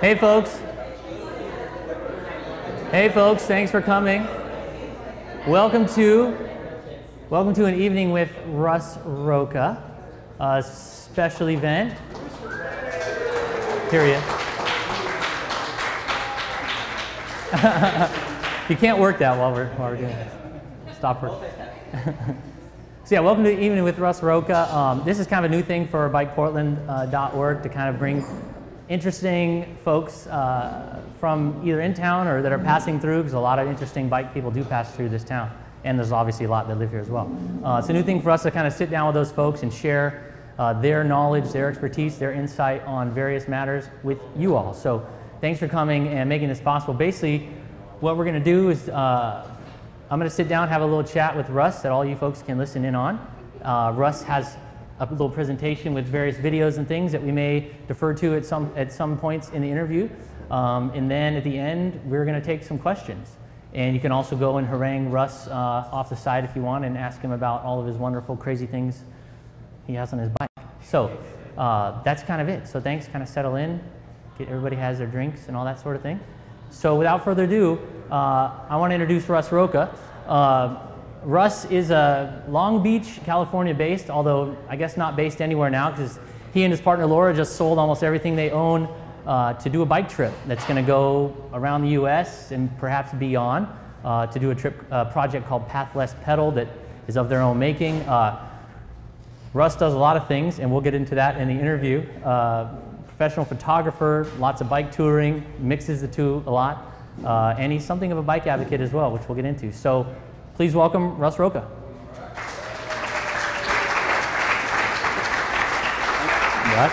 Hey folks. Hey folks, thanks for coming. Welcome to an evening with Russ Roca, a special event. Period. You can't work that while we're doing this. Stop working. So yeah, welcome to the evening with Russ Roca. This is kind of a new thing for bikeportland.org to kind of bring interesting folks from either in town or that are passing through, because a lot of interesting bike people do pass through this town, and there's obviously a lot that live here as well. It's a new thing for us to kind of sit down with those folks and share their knowledge, their expertise, their insight on various matters with you all. So thanks for coming and making this possible. Basically, what we're going to do is I'm going to sit down, have a little chat with Russ that all you folks can listen in on. Russ has a little presentation with various videos and things that we may defer to at some points in the interview. And then at the end, we're going to take some questions. And you can also go and harangue Russ off the side if you want and ask him about all of his wonderful, crazy things he has on his bike. So that's kind of it. So thanks, kind of settle in. Everybody has their drinks and all that sort of thing. So without further ado, I want to introduce Russ Roca. Russ is Long Beach, California based, although I guess not based anywhere now, because he and his partner Laura just sold almost everything they own to do a bike trip that's going to go around the US and perhaps beyond to do a project called Path Less Pedal that is of their own making. Russ does a lot of things, and we'll get into that in the interview. Professional photographer, lots of bike touring, mixes the two a lot, and he's something of a bike advocate as well, which we'll get into. So please welcome Russ Roca. Russ?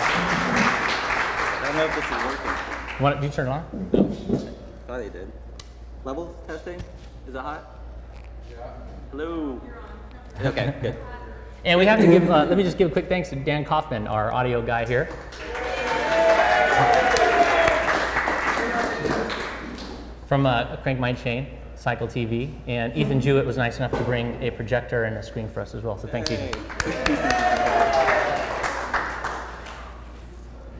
I don't know if this is working. Did you turn it on? No. Thought they did. Levels testing? Is it hot? Yeah. Hello. Okay, good. And we have to give, let me just give a quick thanks to Dan Kaufman, our audio guy here. From Crank My Chain, Cycle TV, and Ethan Jewett was nice enough to bring a projector and a screen for us as well, so thanks, Ethan.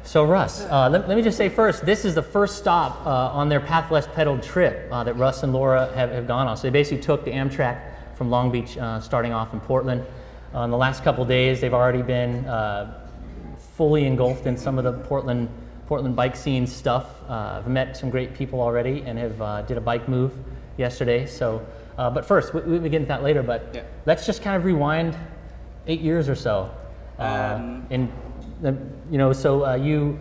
So Russ, let me just say first, this is the first stop on their Path Less Pedal trip that Russ and Laura have gone on. So they basically took the Amtrak from Long Beach, starting off in Portland. In the last couple days, they've already been fully engulfed in some of the Portland bike scene stuff. I've met some great people already and have did a bike move yesterday. So, but first, we'll get into that later. But yeah, let's just kind of rewind 8 years or so. You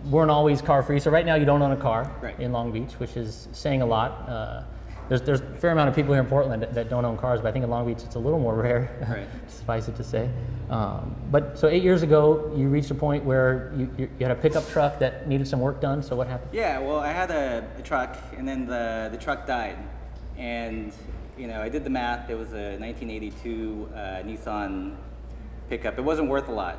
weren't always car free. So right now you don't own a car in Long Beach, which is saying a lot. There's a fair amount of people here in Portland that don't own cars, but I think in Long Beach it's a little more rare, suffice it to say. But so 8 years ago, you reached a point where you had a pickup truck that needed some work done, so what happened? Yeah, well, I had a truck, and then the truck died. And, you know, I did the math. It was a 1982 Nissan pickup. It wasn't worth a lot.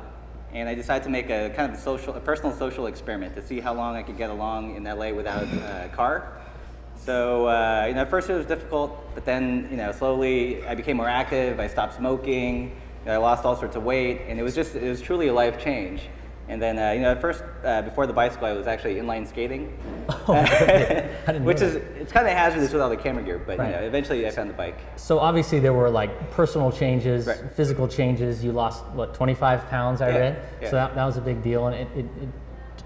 And I decided to make a kind of a personal social experiment to see how long I could get along in LA without a car. So, at first it was difficult, but then, slowly I became more active. I stopped smoking. I lost all sorts of weight, and it was truly a life change. And then, at first, before the bicycle, I was actually inline skating, it's kind of hazardous with all the camera gear, but eventually I found the bike. So obviously there were like personal changes, physical changes. You lost, what, 25 pounds, I read? Yeah. So that was a big deal, and it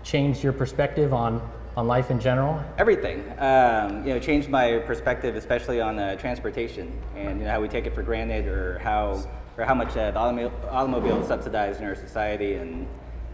changed your perspective on life in general? Everything. Changed my perspective, especially on transportation and how we take it for granted, or how much the automobile is subsidized in our society, and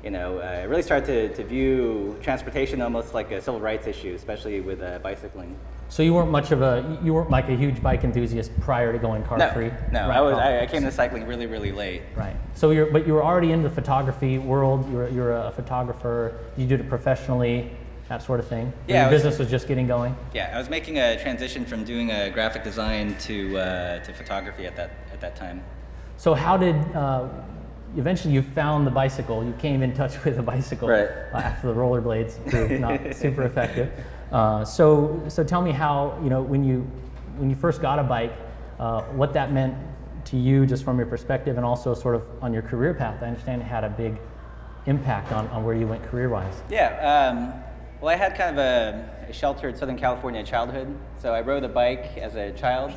I really started to view transportation almost like a civil rights issue, especially with bicycling. So you weren't like a huge bike enthusiast prior to going car free? No, I came to cycling really, really late. Right. So but you were already in the photography world. You're a photographer. You did it professionally. That sort of thing. Yeah, your business was just getting going. Yeah, I was making a transition from doing graphic design to photography at that time. So how did eventually you found the bicycle? You came in touch with the bicycle after the rollerblades proved not super effective. So tell me how when you first got a bike, what that meant to you, just from your perspective, and also sort of on your career path. I understand it had a big impact on where you went career-wise. Yeah. Well, I had kind of a sheltered Southern California childhood. So I rode a bike as a child.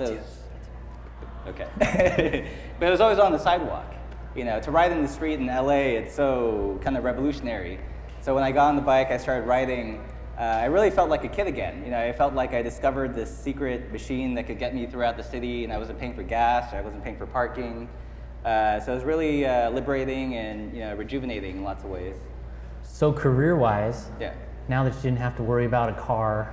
Okay. But it was always on the sidewalk. You know, to ride in the street in LA, it's so kind of revolutionary. So when I got on the bike, I started riding. I really felt like a kid again. You know, I felt like I discovered this secret machine that could get me throughout the city, and I wasn't paying for gas, or I wasn't paying for parking. So it was really liberating and, you know, rejuvenating in lots of ways. So career-wise, yeah. Now that you didn't have to worry about a car,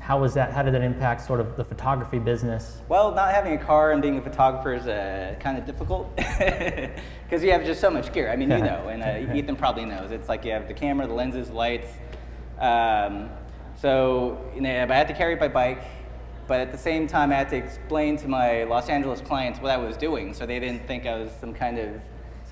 how was that? How did that impact sort of the photography business? Well, not having a car and being a photographer is kind of difficult because you have just so much gear. I mean, you know, and Ethan probably knows. It's like you have the camera, the lenses, lights. So, you know, I had to carry my bike, but at the same time, I had to explain to my Los Angeles clients what I was doing, so they didn't think I was some kind of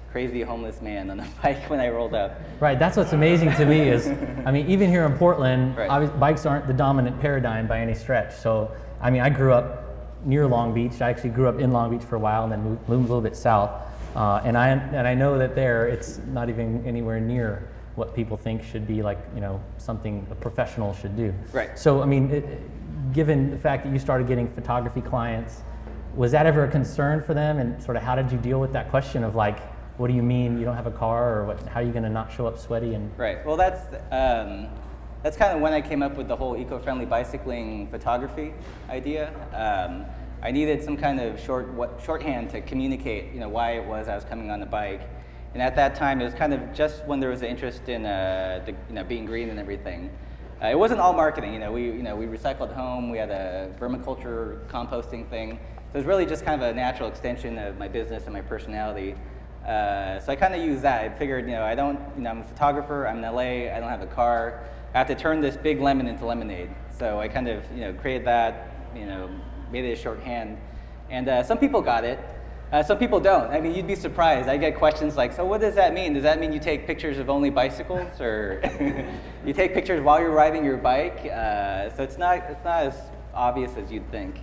crazy homeless man on a bike when I rolled up. Right, that's what's amazing to me is, I mean, even here in Portland, right. Bikes aren't the dominant paradigm by any stretch. So, I mean, I grew up near Long Beach. I actually grew up in Long Beach for a while and then moved a little bit south. And I know that there, it's not even anywhere near what people think should be like, you know, something a professional should do. Right. So, I mean, given the fact that you started getting photography clients, was that ever a concern for them? And sort of how did you deal with that question of like, what do you mean you don't have a car, or what, how are you going to not show up sweaty? And right. Well, that's kind of when I came up with the whole eco-friendly bicycling photography idea. I needed some kind of shorthand to communicate, you know, why it was I was coming on the bike. And at that time, it was kind of just when there was an interest in you know, being green and everything. It wasn't all marketing. You know, we recycled home. We had a vermiculture composting thing. So it was really just kind of a natural extension of my business and my personality. So I kind of used that. I figured, you know, I'm a photographer, I'm in LA, I don't have a car. I have to turn this big lemon into lemonade. So I kind of, you know, created that, you know, made it a shorthand. And some people got it, some people don't. I mean, you'd be surprised. I get questions like, so what does that mean? Does that mean you take pictures of only bicycles, or you take pictures while you're riding your bike? So it's not as obvious as you'd think.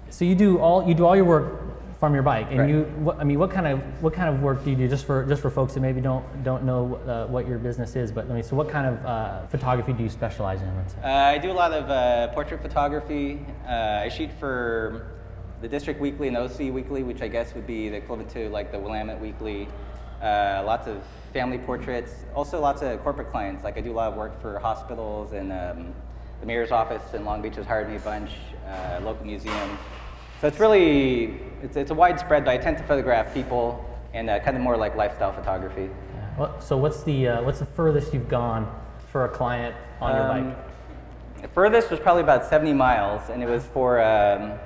So you do all your work from your bike, and right. I mean, what kind of work do you do? Just for folks who maybe don't know what your business is, but I mean, so what kind of photography do you specialize in? Let's say? I do a lot of portrait photography. I shoot for the District Weekly and OC Weekly, which I guess would be the equivalent to like the Willamette Weekly. Lots of family portraits, also lots of corporate clients. Like I do a lot of work for hospitals, and the mayor's office in Long Beach has hired me a bunch. Local museum. So it's really, it's a widespread, but I tend to photograph people and kind of more like lifestyle photography. Yeah. Well, so what's the furthest you've gone for a client on your bike? The furthest was probably about 70 miles, and it was for a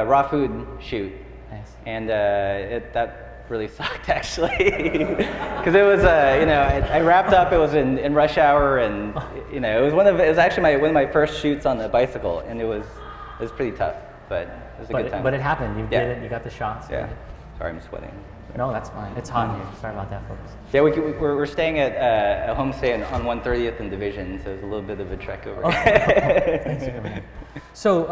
raw food shoot. Nice. And that really sucked actually, because it was you know, I wrapped up. It was in rush hour, and you know, it was actually one of my first shoots on the bicycle, and it was pretty tough, but it was a good time. But it happened. You did it. You got the shots. Yeah. Sorry, I'm sweating. No, that's fine. It's hot in here. Sorry about that, folks. Yeah, we're staying at a homestay on 130th and Division, so it's a little bit of a trek over here. Thanks for coming in. So,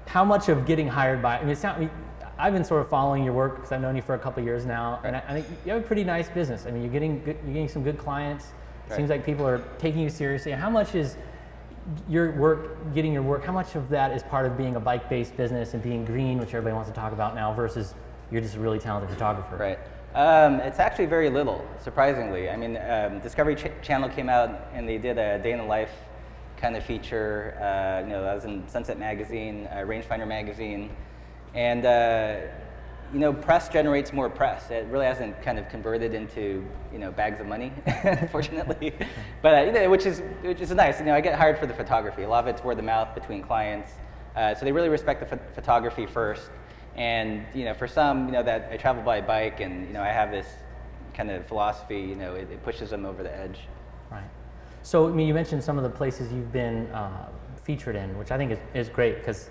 how much of getting hired by? I mean, I've been sort of following your work because I've known you for a couple of years now, and I think you have a pretty nice business. I mean, you're getting some good clients. It seems like people are taking you seriously. How much is your work, getting your work, how much of that is part of being a bike-based business and being green, which everybody wants to talk about now, versus you're just a really talented photographer? Right. It's actually very little, surprisingly. I mean, Discovery Channel came out and they did a day in the life kind of feature. You know, that was in Sunset Magazine, Rangefinder Magazine, and you know, press generates more press. It really hasn't kind of converted into, you know, bags of money, unfortunately. But you know, which is nice. You know, I get hired for the photography. A lot of it's word of mouth between clients. So they really respect the photography first. And you know, for some, you know, that I travel by bike, and you know, I have this kind of philosophy. You know, it pushes them over the edge. Right. So I mean, you mentioned some of the places you've been featured in, which I think is great, because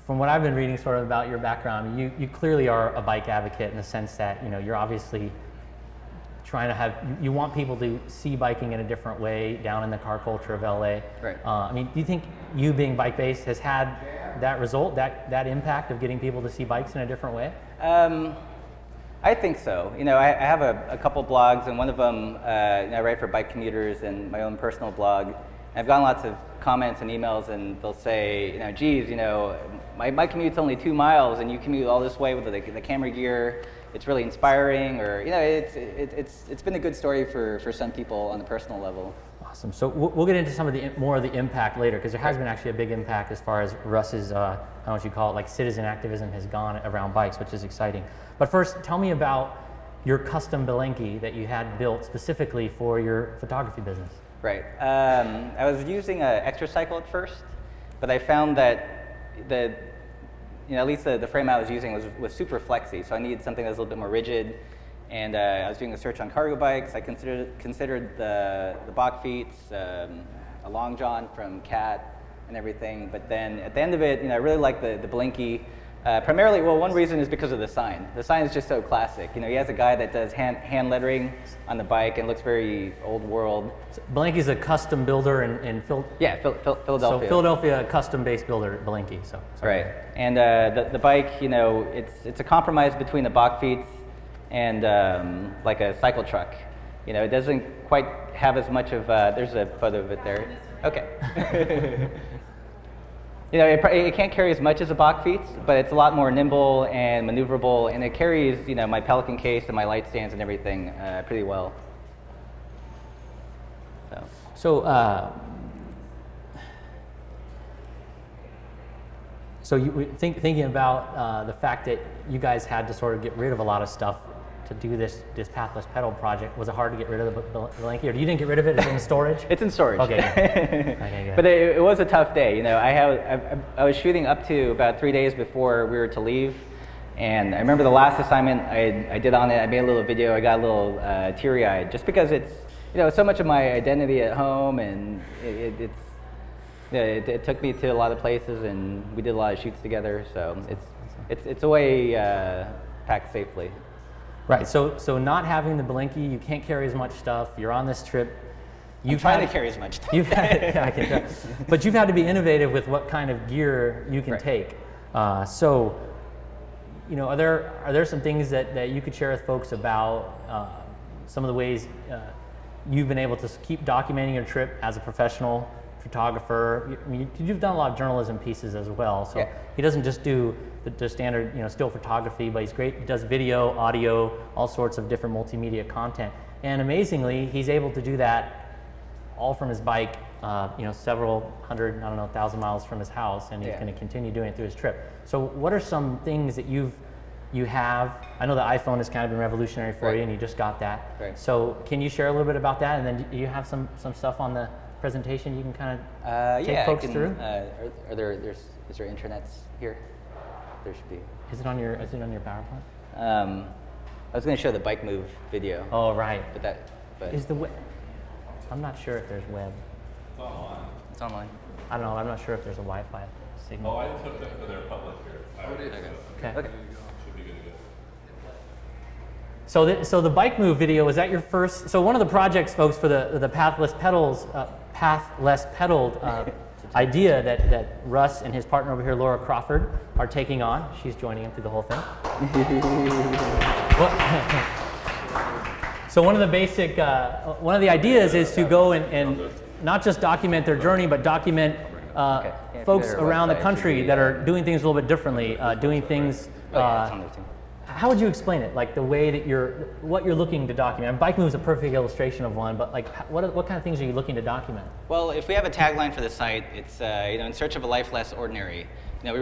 from what I've been reading sort of about your background, you clearly are a bike advocate in the sense that, you know, you're obviously trying to have, you want people to see biking in a different way down in the car culture of LA. Right. I mean, do you think you being bike-based has had that result, that impact of getting people to see bikes in a different way? I think so. You know, I have a couple blogs, and one of them I write for bike commuters and my own personal blog. I've gotten lots of comments and emails, and they'll say, you know, geez, you know, my commute's only 2 miles, and you commute all this way with the camera gear. It's really inspiring, or you know, it's been a good story for some people on the personal level. Awesome. So we'll get into some of the more of the impact later, because there has been actually a big impact as far as Russ's, I don't know what you call it, like citizen activism has gone around bikes, which is exciting. But first, tell me about your custom Belenki that you had built specifically for your photography business. Right. I was using an Extracycle at first, but I found that you know, at least the frame I was using was super flexy, so I needed something that was a little bit more rigid. And I was doing a search on cargo bikes. I considered the Bach Feets, a Long John from Cat, and everything. But then at the end of it, you know, I really like the Belenki. Primarily, well, one reason is because of the sign. The sign is just so classic. You know, he has a guy that does hand lettering on the bike and looks very old world. So Belenki is a custom builder in Philadelphia. So Philadelphia custom-based builder, Belenki. So sorry. Right. And the bike, you know, it's a compromise between the Bach Feets and like a cycle truck. You know, it doesn't quite have as much of, there's a photo of it there. Okay. You know, it can't carry as much as a Bach Feets, but it's a lot more nimble and maneuverable, and it carries, you know, my Pelican case and my light stands and everything pretty well. So you thinking about the fact that you guys had to sort of get rid of a lot of stuff to do this Pathless Pedal project, was it hard to get rid of the Belenki, or you didn't get rid of it? It's in storage? It's in storage. Okay. Okay, good. But it was a tough day. You know, I was shooting up to about 3 days before we were to leave, and I remember the last assignment I did on it. I made a little video. I got a little teary-eyed, just because it's, you know, so much of my identity at home, and it took me to a lot of places, and we did a lot of shoots together. So it's a way packed safely. Right, so not having the Belenki, you can't carry as much stuff, you're on this trip. I'm trying to carry as much stuff. Yeah, I can tell. But you've had to be innovative with what kind of gear you can take. So, you know, are there some things that you could share with folks about some of the ways you've been able to keep documenting your trip as a professional photographer? You've done a lot of journalism pieces as well, so yeah. He doesn't just do the standard, you know, still photography, but he's great. He does video, audio, all sorts of different multimedia content, and amazingly, he's able to do that all from his bike. You know, several hundred, I don't know, 1,000 miles from his house, and he's going to continue doing it through his trip. So, what are some things that you have? I know the iPhone has kind of been revolutionary for you, and you just got that. Right. So, can you share a little bit about that, and then do you have some stuff on the presentation you can kind of take folks through? Is there intranets here? There should be. Is it on your PowerPoint? I was going to show the bike move video. Oh, right. But is the web? I'm not sure if there's web. It's online. It's online. I don't know. I'm not sure if there's a Wi-Fi signal. Oh, I took them for their public here. Okay. Okay. Should be good to go. So the bike move video, was that your first? So one of the projects, folks, for the Pathless Pedaled idea that Russ and his partner over here, Laura Crawford, are taking on. She's joining him through the whole thing. So one of the basic, one of the ideas is to go and not just document their journey, but document folks around the country that are doing things a little bit differently, doing things. How would you explain it? Like the way that what you're looking to document. And Bike Move is a perfect illustration of one, but like what kind of things are you looking to document? Well, if we have a tagline for the site, it's you know, in search of a life less ordinary. You know, we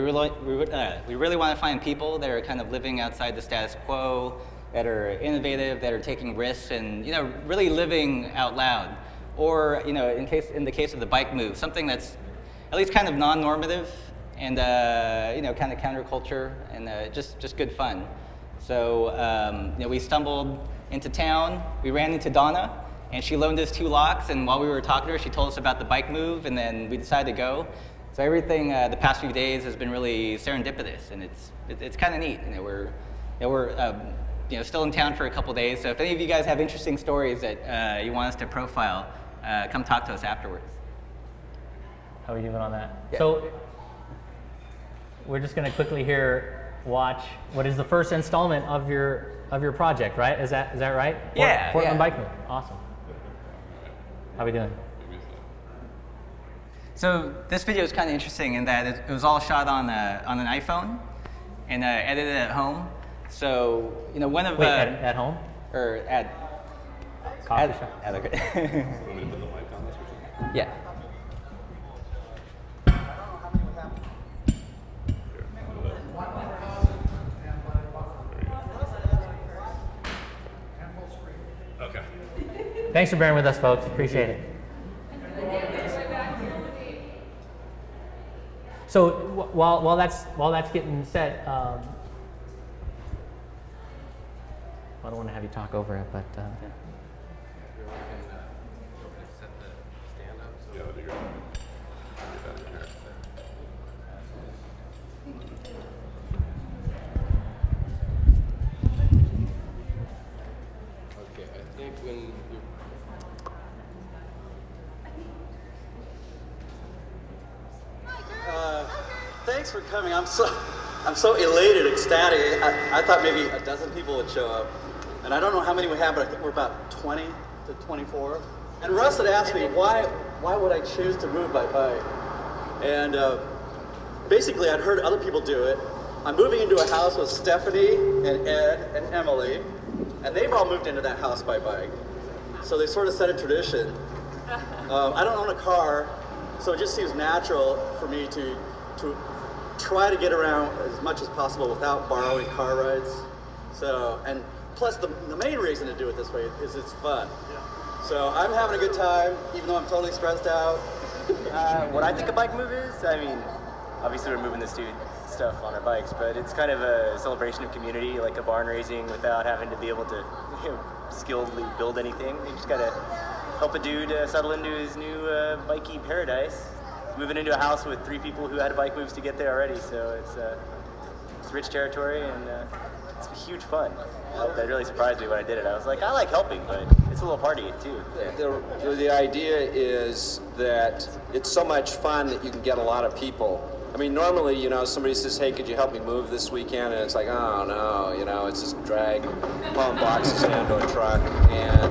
really want to find people that are kind of living outside the status quo, that are innovative, that are taking risks, and you know, really living out loud. Or you know, in the case of the Bike Move, something that's at least kind of non-normative and you know, kind of counterculture and just good fun. So you know, we stumbled into town. We ran into Donna, and she loaned us 2 locks. And while we were talking to her, she told us about the Bike Move, and then we decided to go. So everything the past few days has been really serendipitous, and it's kind of neat. You know, we're you know, still in town for a couple days. So if any of you guys have interesting stories that you want us to profile, come talk to us afterwards. How are you doing on that? Yeah. So we're just going to quickly here watch what is the first installment of your project, right? Is that right? Yeah. Portland yeah. Bike Move. Awesome. How we doing? So this video is kind of interesting in that it was all shot on an iPhone and edited at home. So one of at home or at coffee shop. at Want me to put the mic on this or something? yeah. Okay. Thanks for bearing with us, folks. Appreciate it. So while that's getting set, I don't want to have you talk over it, but. Yeah, that'd be great. Get that in here. Okay, I think when you thanks for coming. I'm so elated, ecstatic. I thought maybe a dozen people would show up, and I don't know how many we have, but I think we're about 20 to 24. And Russ had asked me why would I choose to move by bike, and basically I'd heard other people do it. I'm moving into a house with Stephanie and Ed and Emily, and they've all moved into that house by bike. So they sort of set a tradition. I don't own a car, so it just seems natural for me to try to get around as much as possible without borrowing car rides. So, and plus the main reason to do it this way is it's fun. So I'm having a good time, even though I'm totally stressed out. What I think a bike move is, I mean, obviously we're moving this dude stuff on our bikes, but it's kind of a celebration of community, like a barn raising without having to be able to skilledly build anything. You just gotta help a dude settle into his new bikey paradise. Moving into a house with 3 people who had bike moves to get there already, so it's rich territory and it's huge fun. That really surprised me when I did it. I was like, I like helping, but it's a little party too. the idea is that it's so much fun that you can get a lot of people. I mean, normally, somebody says, hey, could you help me move this weekend? And it's like, oh, no, it's just drag, pulling boxes into a truck. And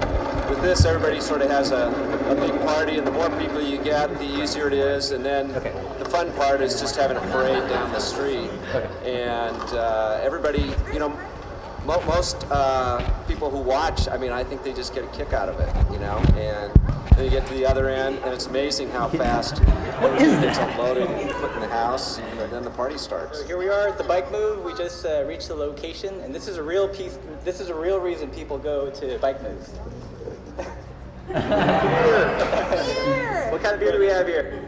with this, everybody sort of has a big party, and the more people you get, the easier it is. And then the fun part is just having a parade down the street. And everybody, most people who watch, I mean, I think they just get a kick out of it, and then you get to the other end, and it's amazing how fast everything gets unloaded and put in the house, and then the party starts. So here we are at the bike move. We just reached the location, and this is a real piece. This is a real reason people go to bike moves. What kind of beer do we have here?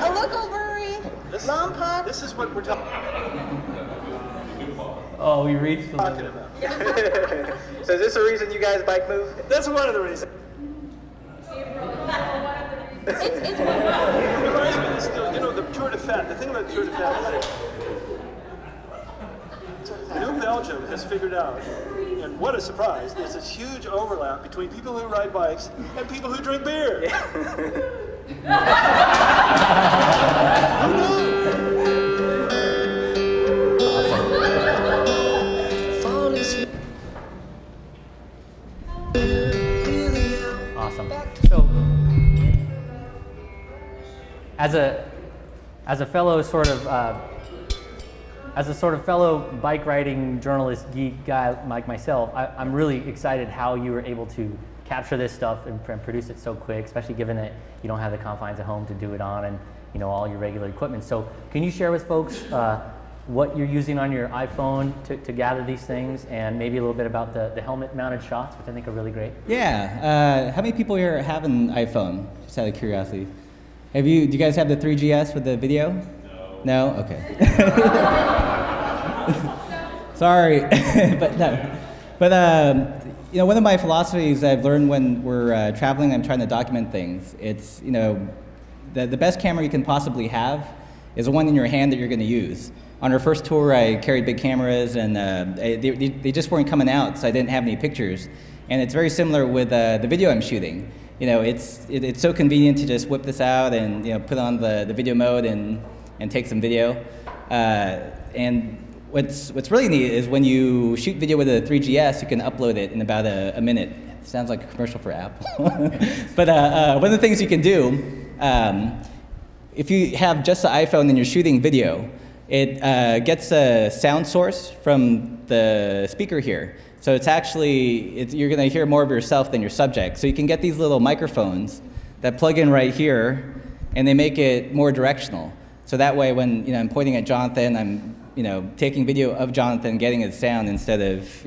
A local brewery, Long Pop. This is what we're talking Oh, we reached the about. So is this a reason you guys bike move? That's one of the reasons. It's The Tour de Fête, the thing about Tour de Fête is New Belgium has figured out, and what a surprise, there's this huge overlap between people who ride bikes and people who drink beer. Awesome. So, as a fellow sort of fellow bike riding journalist geek guy like myself, I'm really excited how you were able to capture this stuff and produce it so quick, especially given that you don't have the confines at home to do it on and all your regular equipment. So, can you share with folks what you're using on your iPhone to gather these things, and maybe a little bit about the helmet-mounted shots, which I think are really great? Yeah. How many people here have an iPhone? Just out of curiosity. Do you guys have the 3GS with the video? No. No? Okay. Sorry, but no. But one of my philosophies I've learned when we're traveling and trying to document things, it's the best camera you can possibly have is the one in your hand that you're going to use. On our first tour, I carried big cameras, and they just weren't coming out, so I didn't have any pictures. And it's very similar with the video I'm shooting. It's so convenient to just whip this out and put on the video mode and and take some video. And what's really neat is when you shoot video with a 3GS, you can upload it in about a minute. It sounds like a commercial for Apple. But one of the things you can do, if you have just the iPhone and you're shooting video, it gets a sound source from the speaker here. So it's actually, you're going to hear more of yourself than your subject. So you can get these little microphones that plug in right here, and they make it more directional. So that way when I'm pointing at Jonathan, I'm taking video of Jonathan, getting his sound instead of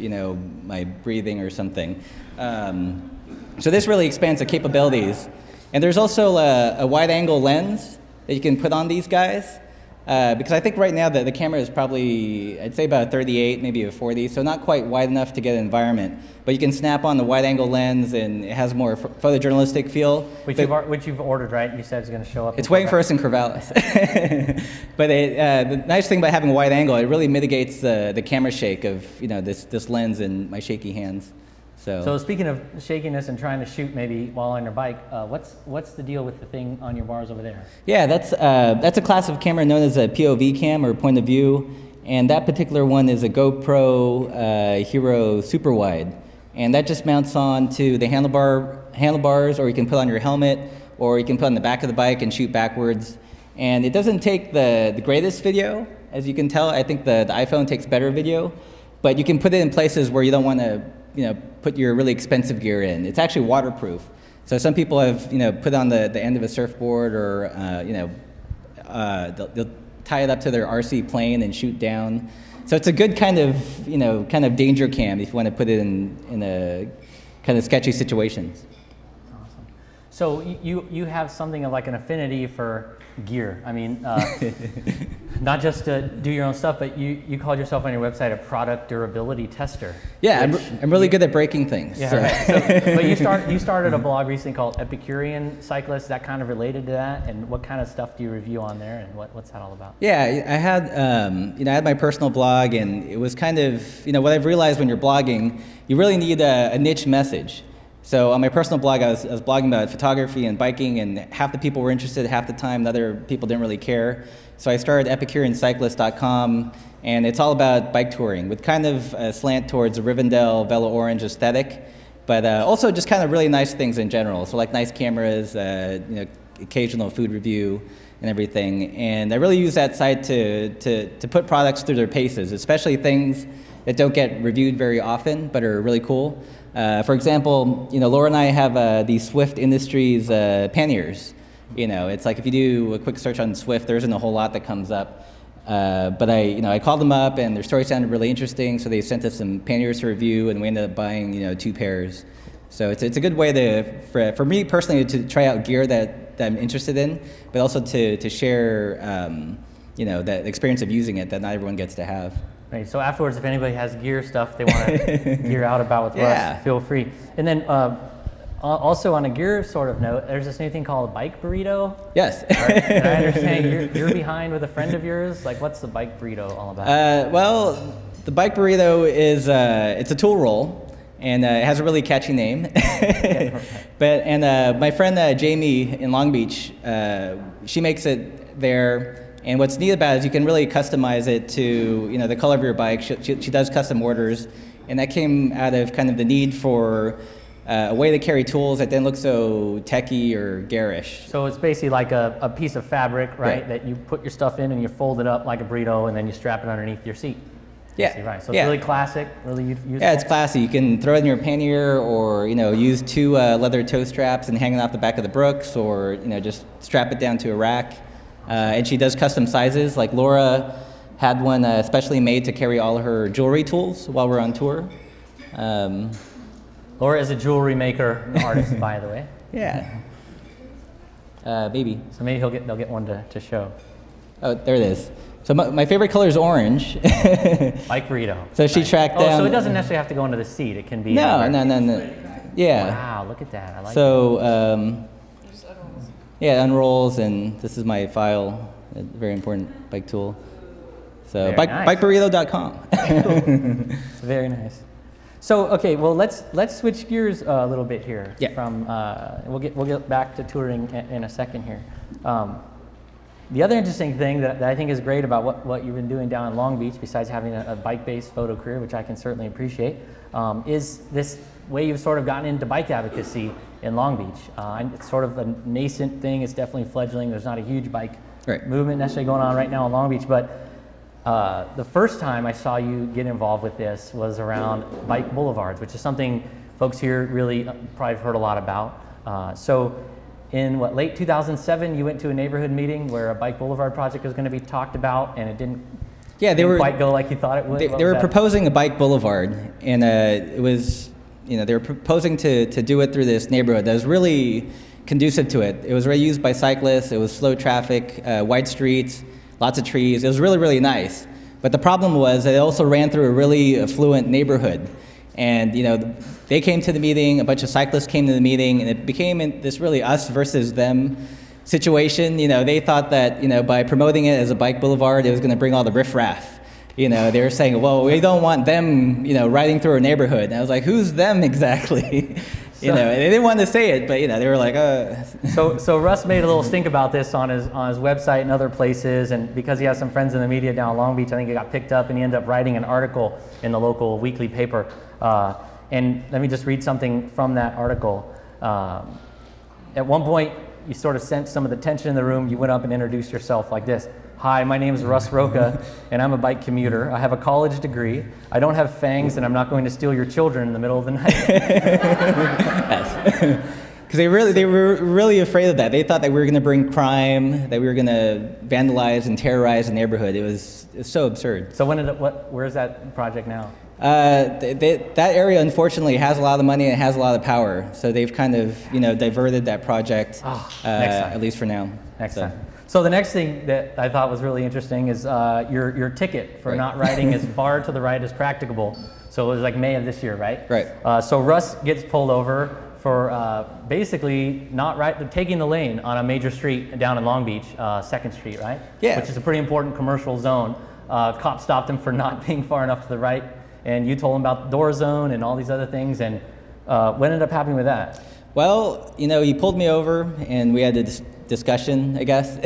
my breathing or something. So this really expands the capabilities. And there's also a wide-angle lens that you can put on these guys. Because I think right now the camera is probably, I'd say about a 38, maybe a 40, so not quite wide enough to get an environment. But you can snap on the wide-angle lens, and it has more photojournalistic feel. Which you've ordered, right? You said it's going to show up. It's waiting for us in Corvallis. But the nice thing about having a wide angle, it really mitigates the camera shake of this lens in my shaky hands. So speaking of shakiness and trying to shoot maybe while on your bike, what's the deal with the thing on your bars over there? Yeah, that's a class of camera known as a POV cam, or point of view, and that particular one is a GoPro Hero Super Wide, and that just mounts on to the handlebars, or you can put on your helmet, or you can put on the back of the bike and shoot backwards. And it doesn't take the greatest video, as you can tell. I think the iPhone takes better video, but you can put it in places where you don't want to put your really expensive gear in. It's actually waterproof. So some people have, put on the end of a surfboard, or, they'll tie it up to their RC plane and shoot down. So it's a good kind of danger cam if you want to put it in a kind of sketchy situations. Awesome. So you have something of like an affinity for gear. I mean, not just to do your own stuff, but you called yourself on your website a product durability tester. Yeah, I'm really good at breaking things. Yeah, so. Right. But you started a blog recently called Epicurean Cyclist. Is that kind of related to that? And what kind of stuff do you review on there? And what's that all about? Yeah, I had my personal blog, and it was kind of what I've realized when you're blogging, you really need a niche message. So on my personal blog, I was blogging about photography and biking, and half the people were interested, half the time, and other people didn't really care. So I started EpicureanCyclist.com, and it's all about bike touring, with kind of a slant towards a Rivendell Velo Orange aesthetic, but also just kind of really nice things in general. So like nice cameras, occasional food review, and everything. And I really use that site to put products through their paces, especially things that don't get reviewed very often, but are really cool. For example, Laura and I have these Swift Industries panniers. It's like if you do a quick search on Swift, there isn't a whole lot that comes up. But I called them up, and their story sounded really interesting, so they sent us some panniers to review, and we ended up buying 2 pairs. So it's a good way for me personally to try out gear that I'm interested in, but also to share that experience of using it that not everyone gets to have. Right. So afterwards, if anybody has gear stuff they want to gear out about with Russ, feel free. And then also on a gear sort of note, there's this new thing called a bike burrito. Yes. And I understand you're behind with a friend of yours. Like, what's the bike burrito all about? Well, the bike burrito is it's a tool roll, and it has a really catchy name. But my friend Jamie in Long Beach, she makes it there. And what's neat about it is you can really customize it to the color of your bike. She does custom orders, and that came out of kind of the need for a way to carry tools that didn't look so techy or garish. So it's basically like a piece of fabric, right? That you put your stuff in and you fold it up like a burrito, and then you strap it underneath your seat. Yeah. Right. So it's really classic, really useful. Yeah, it's classy. You can throw it in your pannier, or use 2 leather toe straps and hang it off the back of the Brooks, or just strap it down to a rack. And she does custom sizes. Like Laura had one specially made to carry all her jewelry tools while we're on tour. Laura is a jewelry maker artist, by the way. Yeah. Maybe. So maybe they'll get one to show. Oh, there it is. So my favorite color is orange. Like burrito. So she tracked down. Oh, so it doesn't necessarily have to go into the seat. It can be. No. Yeah. Wow, look at that. I like it. Yeah, it unrolls, and this is my file, a very important bike tool. So bikeburrito.com. Very nice. So okay, well let's switch gears a little bit here. Yeah. From we'll get back to touring in a second here. The other interesting thing that I think is great about what you've been doing down in Long Beach, besides having a bike-based photo career, which I can certainly appreciate, is this way you've sort of gotten into bike advocacy in Long Beach. It's sort of a nascent thing. It's definitely fledgling. There's not a huge bike movement necessarily going on right now in Long Beach, but the first time I saw you get involved with this was around bike boulevards, which is something folks here really probably have heard a lot about. So in late 2007, you went to a neighborhood meeting where a bike boulevard project was going to be talked about, and it didn't quite go like you thought it would. They were proposing a bike boulevard, and it was, they were proposing to do it through this neighborhood that was really conducive to it. It was really used by cyclists. It was slow traffic, wide streets, lots of trees. It was really, really nice. But the problem was that it also ran through a really affluent neighborhood. And they came to the meeting, a bunch of cyclists came to the meeting, and it became this really us versus them situation. They thought that by promoting it as a bike boulevard, it was going to bring all the riffraff. They were saying, well, we don't want them, riding through our neighborhood. And I was like, who's them exactly? They didn't want to say it, but they were like, So Russ made a little stink about this on his website and other places, and because he has some friends in the media down in Long Beach, I think it got picked up, and he ended up writing an article in the local weekly paper. And let me just read something from that article. At one point, you sort of sensed some of the tension in the room. You went up and introduced yourself like this. Hi, my name is Russ Roca, and I'm a bike commuter. I have a college degree. I don't have fangs, and I'm not going to steal your children in the middle of the night. Because they were really afraid of that. They thought that we were going to bring crime, that we were going to vandalize and terrorize the neighborhood. It was so absurd. So where's that project now? That area, unfortunately, has a lot of money and it has a lot of power. So they've kind of, diverted that project, at least for now. Next time. So the next thing that I thought was really interesting is your ticket for not riding as far to the right as practicable. So it was like May of this year, right? Right. So Russ gets pulled over for basically taking the lane on a major street down in Long Beach, 2nd Street, right? Yeah. Which is a pretty important commercial zone. Cop stopped him for not being far enough to the right, and you told him about the door zone and all these other things, and what ended up happening with that? Well, he pulled me over, and we had a discussion, I guess.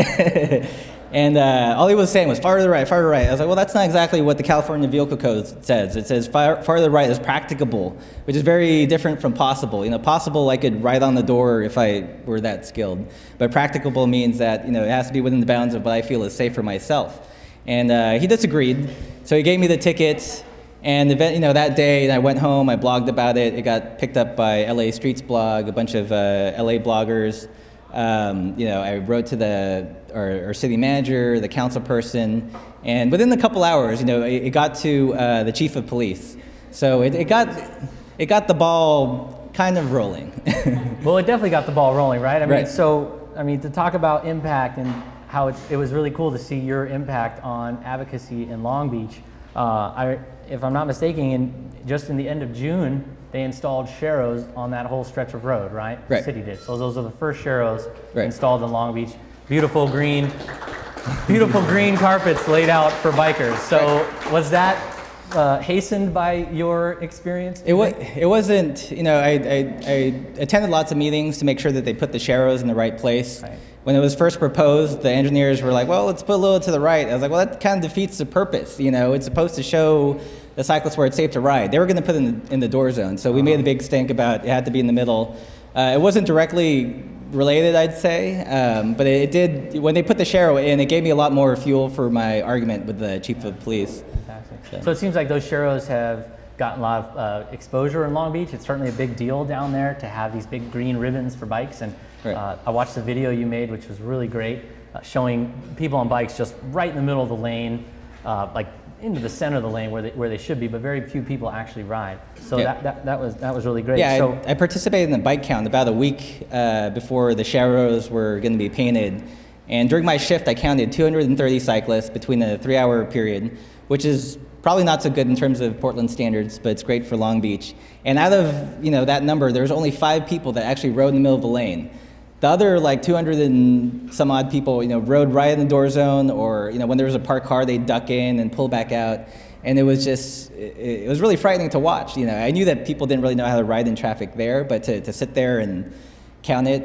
And all he was saying was far to the right, far to the right. I was like, well, that's not exactly what the California Vehicle Code says. It says far to the right is practicable, which is very different from possible. Possible, I could write on the door if I were that skilled. But practicable means that, it has to be within the bounds of what I feel is safe for myself. And he disagreed, so he gave me the ticket. And that day, I went home, I blogged about it. It got picked up by LA Streets Blog, a bunch of LA bloggers. I wrote to our city manager, the council person, and within a couple hours, it got to the chief of police. So it got the ball kind of rolling. Well, it definitely got the ball rolling, right? Right. To talk about impact and how it was really cool to see your impact on advocacy in Long Beach. If I'm not mistaken, just in the end of June, they installed sharrows on that whole stretch of road, right? Right. The city did. So those are the first sharrows right. installed in Long Beach. Beautiful green carpets laid out for bikers. So was that hastened by your experience? It wasn't. I attended lots of meetings to make sure that they put the sharrows in the right place. Right. When it was first proposed, the engineers were like, well, let's put a little to the right. I was like, well, that kind of defeats the purpose. It's supposed to show the cyclists where it's safe to ride. They were going to put it in the door zone. So we made a big stink about it had to be in the middle. It wasn't directly related, I'd say, but it did. When they put the sharrow in, it gave me a lot more fuel for my argument with the chief of police. Fantastic. So it seems like those sharrows have gotten a lot of exposure in Long Beach. It's certainly a big deal down there to have these big green ribbons for bikes. And right. I watched the video you made, which was really great, showing people on bikes just right in the middle of the lane, like into the center of the lane where they should be, but very few people actually ride. So yeah. that was really great. Yeah, so, I participated in the bike count about a week before the sharrows were going to be painted. And during my shift, I counted 230 cyclists between a 3-hour period, which is probably not so good in terms of Portland standards, but it's great for Long Beach. And out of that number, there was only 5 people that actually rode in the middle of the lane. The other 200 and some odd people, rode right in the door zone, or when there was a parked car, they'd duck in and pull back out. And it was just, it was really frightening to watch. I knew that people didn't really know how to ride in traffic there, but to sit there and count it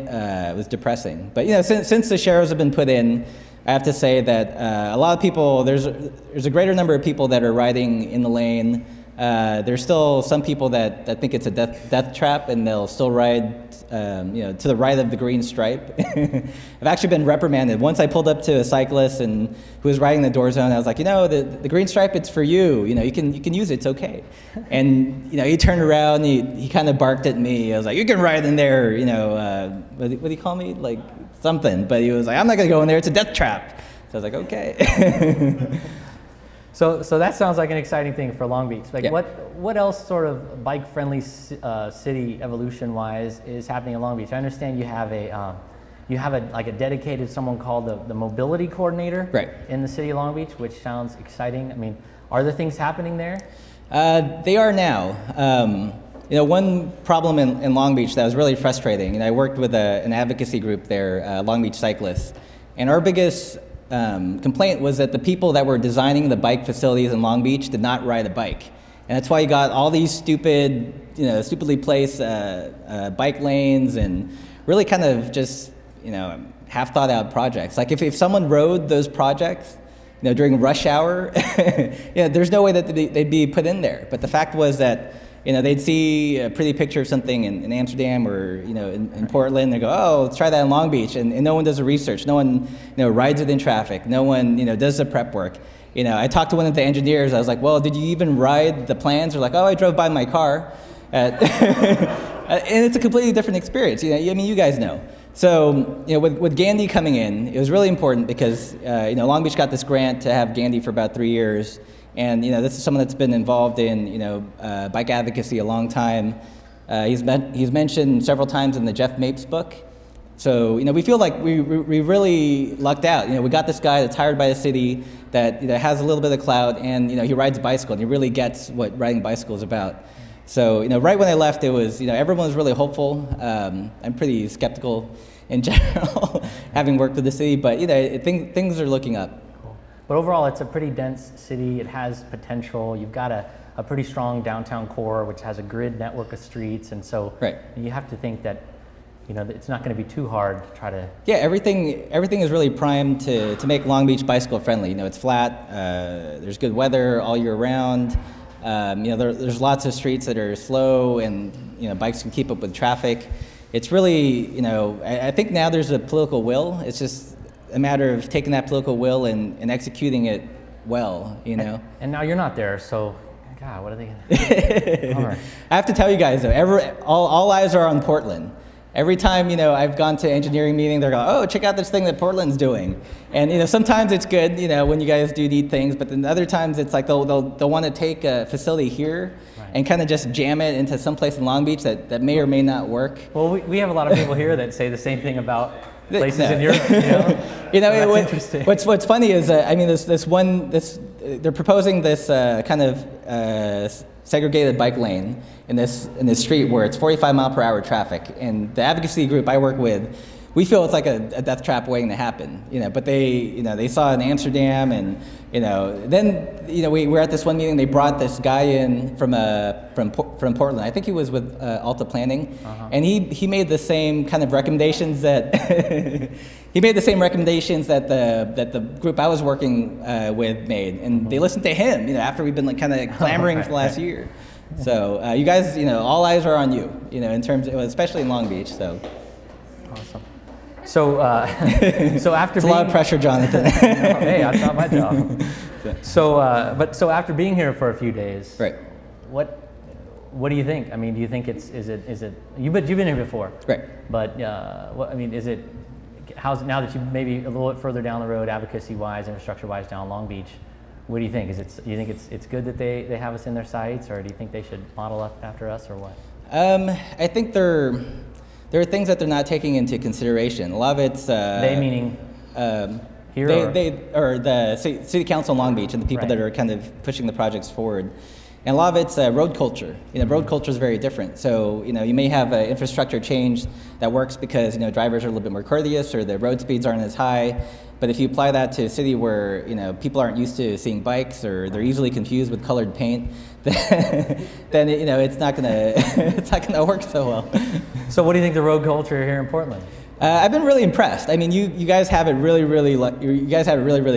was depressing. But since the sharrows have been put in, I have to say that a lot of people, there's a greater number of people that are riding in the lane. There's still some people that think it's a death trap, and they'll still ride to the right of the green stripe. I've actually been reprimanded. Once I pulled up to a cyclist and who was riding the door zone, I was like, the green stripe, it's for you. You can use it, it's okay. And he turned around, he kind of barked at me. I was like, you can ride in there, what did he call me? Like something. But he was like, I'm not gonna go in there, it's a death trap. So I was like, okay. So that sounds like an exciting thing for Long Beach. Like, yeah. what else sort of bike-friendly city evolution-wise is happening in Long Beach? I understand you have a dedicated someone called the mobility coordinator in the city of Long Beach, which sounds exciting. I mean, are there things happening there? They are now. One problem in Long Beach that was really frustrating, and I worked with an advocacy group there, Long Beach Cyclists, and our biggest complaint was that the people that were designing the bike facilities in Long Beach did not ride a bike. And that's why you got all these stupidly placed bike lanes and really kind of just, half thought out projects. Like if someone rode those projects, during rush hour, there's no way that they'd be put in there. But the fact was that, they'd see a pretty picture of something in Amsterdam or, in Portland, they go, oh, let's try that in Long Beach. And no one does the research. No one, rides it in traffic. No one, does the prep work. I talked to one of the engineers. I was like, well, did you even ride the plans? They're like, oh, I drove by my car. And it's a completely different experience. You guys know. So, with Gandhi coming in, it was really important because, Long Beach got this grant to have Gandhi for about 3 years. And, this is someone that's been involved in, bike advocacy a long time. He's mentioned several times in the Jeff Mapes book. So, we feel like we really lucked out. We got this guy that's hired by the city that has a little bit of clout, and, he rides a bicycle, and he really gets what riding a bicycle is about. So, right when I left, it was, everyone was really hopeful. I'm pretty skeptical in general, having worked with the city, but, things are looking up. But overall, it's a pretty dense city. It has potential. You've got a pretty strong downtown core, which has a grid network of streets. And so you have to think that, it's not going to be too hard to try to... Yeah, everything is really primed to make Long Beach bicycle friendly. It's flat. There's good weather all year round. There's lots of streets that are slow and, bikes can keep up with traffic. It's really, I think now there's a political will. It's just a matter of taking that political will and executing it well, And now you're not there, so, God, what are they going to do? All right. I have to tell you guys, though, all eyes are on Portland. Every time, I've gone to engineering meeting, they're going, oh, check out this thing that Portland's doing. And, sometimes it's good, when you guys do neat things, but then other times it's like they'll want to take a facility here and kind of just jam it into some place in Long Beach that may or may not work. Well, we have a lot of people here that say the same thing about places in Europe, That's interesting. What's funny is, they're proposing this kind of segregated bike lane in this street where it's 45 mile per hour traffic, and the advocacy group I work with, we feel it's like a death trap waiting to happen, but they saw it in Amsterdam, and then we were at this one meeting. They brought this guy in from Portland. I think he was with Alta Planning, and he made the same kind of recommendations that he made the same recommendations that the group I was working with made, and they listened to him. After we've been kind of clamoring for the last year. So you guys, all eyes are on you. In terms of, especially in Long Beach. So awesome. So after it's a lot of pressure, Jonathan. Hey, that's not my job. So after being here for a few days, what do you think? I mean, do you think is it you've been here before, But is it how's it now that you're maybe a little bit further down the road, advocacy wise, infrastructure wise, down Do you think do you think it's good that they have us in their sites, or do you think they should model after us, or what? I think there are things that they're not taking into consideration. A lot of it's they meaning here or the city council in Long Beach and the people that are kind of pushing the projects forward. And a lot of it's road culture. Road culture is very different. So you may have an infrastructure change that works because drivers are a little bit more courteous or the road speeds aren't as high. But if you apply that to a city where people aren't used to seeing bikes or they're easily confused with colored paint, then it's not gonna work so well. So what do you think the road culture here in Portland? I've been really impressed. I mean, you guys have it really, really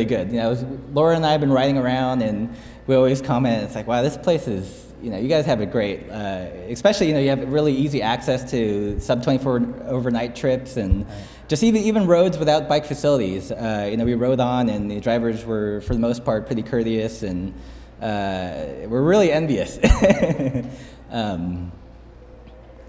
good. You know, Laura and I have been riding around, and we always comment. It's like, wow, this place is. You know, you guys have it great. Especially, you know, you have really easy access to sub-24 overnight trips, and just even roads without bike facilities. You know, we rode on, and the drivers were, for the most part, pretty courteous, and we're really envious.